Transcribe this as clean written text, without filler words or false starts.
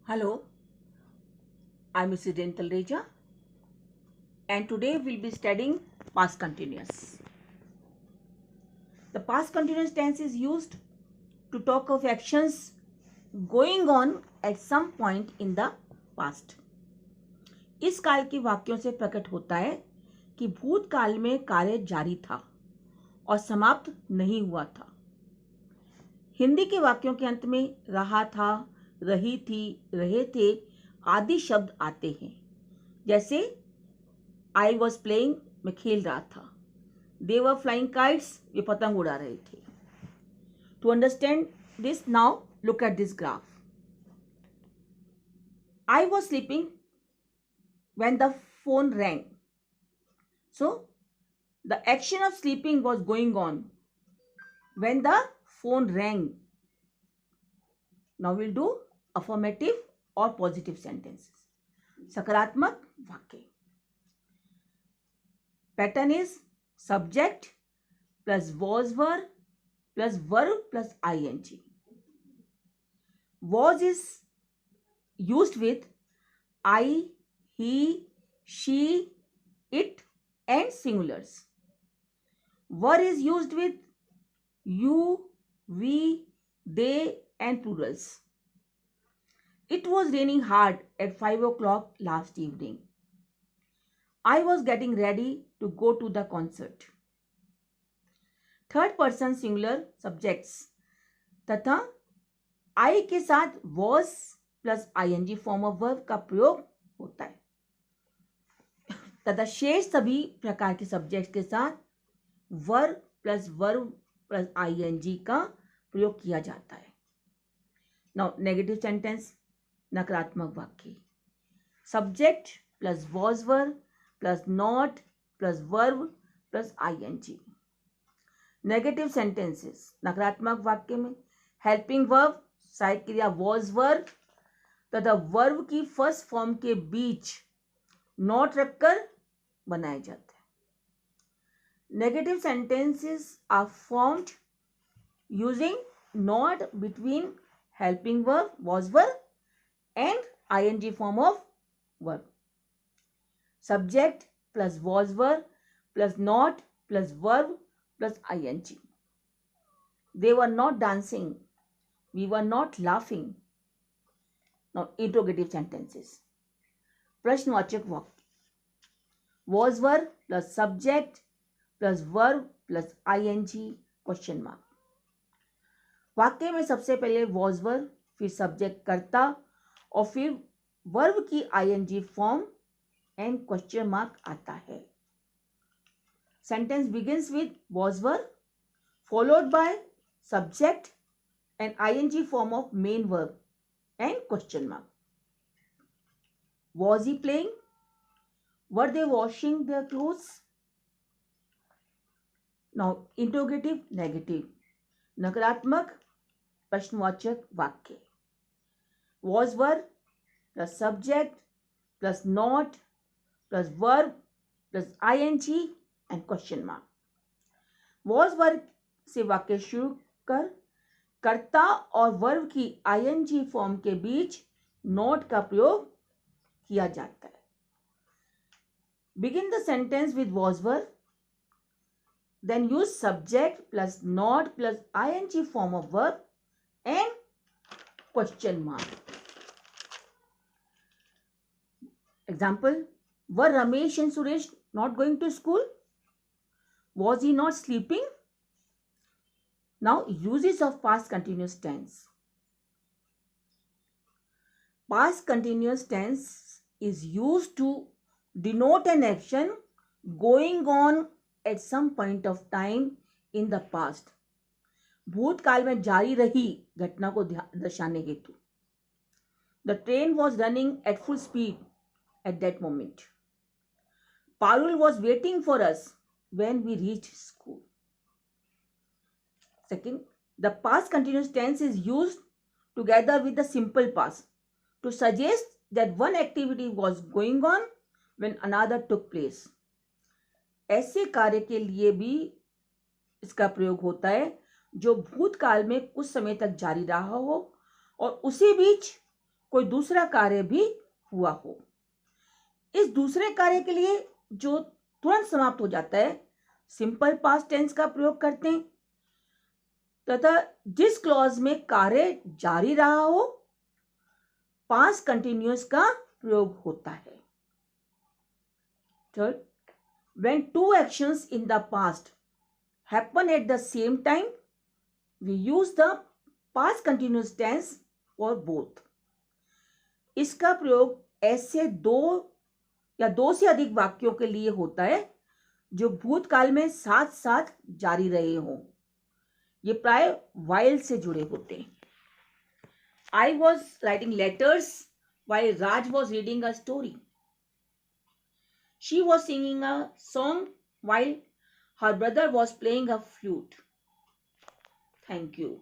Hello, I'm Mrs. Dental Reja, and today we'll be studying past continuous. The past continuous tense is used to talk of actions going on at some point in the past. इस काल के वाक्यों से प्रकट होता है कि भूतकाल में कार्य जारी था और समाप्त नहीं हुआ था। हिंदी के वाक्यों के अंत में रहा था, रही थी, रहे थे आदि शब्द आते हैं। जैसे आई वॉज प्लेइंग, मैं खेल रहा था। दे वर फ्लाइंग काइट्स, ये पतंग उड़ा रहे थे। To understand this now look at this graph. I was sleeping when the phone rang. So the action of sleeping was going on when the phone rang. Now we'll do affirmative or positive sentences. सकारात्मक वाक्य। Pattern is subject plus was were plus verb plus ing. Was is used with I, he, she, it and singulars. Were is used with you, we, they and plurals. It was raining hard at 5 o'clock last evening. I was getting ready to go to the concert. Third person singular subjects तथा I के साथ was plus ing form of verb का प्रयोग होता है तथा शेष सभी प्रकार के सब्जेक्ट्स के साथ वर्ब प्लस ing का प्रयोग किया जाता है। नाउ नेगेटिव सेंटेंस, नकारात्मक वाक्य। Subject plus was verb plus not plus verb plus ing। Negative sentences, नकारात्मक वाक्य में हेल्पिंग वर्ब सहायक क्रिया वॉज वर्ब तथा वर्ब की फर्स्ट फॉर्म के बीच नॉट रखकर बनाए जाते हैं। Negative sentences are formed using not between helping verb was verb and ing form of verb. Subject plus was verb plus not plus verb plus ing। They were not dancing. We were not laughing. Now interrogative sentences. प्रश्नवाचक वाक्य। Was verb plus subject plus verb plus ing question mark. वाक्य में सबसे पहले was verb, फिर subject कर्ता और फिर वर्ब की ing form and question mark आता है। Sentence begins with was verb followed by subject and ing form of main verb and question mark. Was he playing? Were they washing their clothes? Now interrogative negative, नकारात्मक प्रश्नवाचक वाक्य। Was verb plus subject plus not plus verb plus ing and question mark। Was verb से वाक्य शुरू कर कर्ता और verb की ing फॉर्म के बीच नॉट का प्रयोग किया जाता है। Begin the sentence with was verb, then use subject plus not plus ing form of verb and question mark। Example, were Ramesh and Suresh not going to school? Was he not sleeping? Now uses of past continuous tense. Past continuous tense is used to denote an action going on at some point of time in the past. भूतकाल में जारी रही घटना को दर्शाने हेतु। The train was running at full speed at that moment. Parul was waiting for us when we reached school. Second, the past continuous tense is used together with the simple past to suggest that one activity was going on when another took place. ऐसे कार्य के लिए भी इसका प्रयोग होता है जो भूतकाल में कुछ समय तक जारी रहा हो और उसी बीच कोई दूसरा कार्य भी हुआ हो। इस दूसरे कार्य के लिए जो तुरंत समाप्त हो जाता है, सिंपल पास्ट टेंस का प्रयोग करते हैं, तथा जिस क्लॉज में कार्य जारी रहा हो, पास्ट कंटिन्यूअस का प्रयोग होता है। Third, when two actions in the past happen at the same time, we use the past continuous tense for both. इसका प्रयोग ऐसे दो या दो से अधिक वाक्यों के लिए होता है जो भूतकाल में साथ साथ जारी रहे हों। ये प्राय while से जुड़े होते हैं। I was writing letters while Raj was reading a story. She was singing a song while her brother was playing a flute. Thank you.